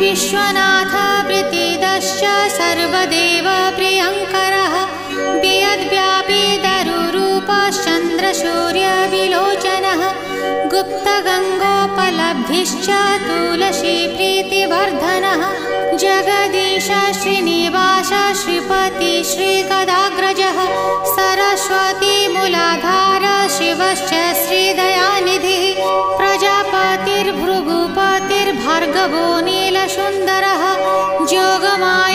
विश्वनाथ प्रीतिदश्च सर्वदेव प्रियङ्करः वियद्व्यापी दरुरूपश्चन्द्रसूर्यविलोचनः गुप्तगङ्गोपलब्धिश्च तुलसी प्रीतिवर्धनः जगदीश श्रीनिवास श्रीपति श्रीगदाग्रजः सरस्वती मूलाधार शिवश्च श्रीदयानिधिः प्रजापतिर्भृगुपतिर्भार्गवो नीलसुन्दरः जोगमाया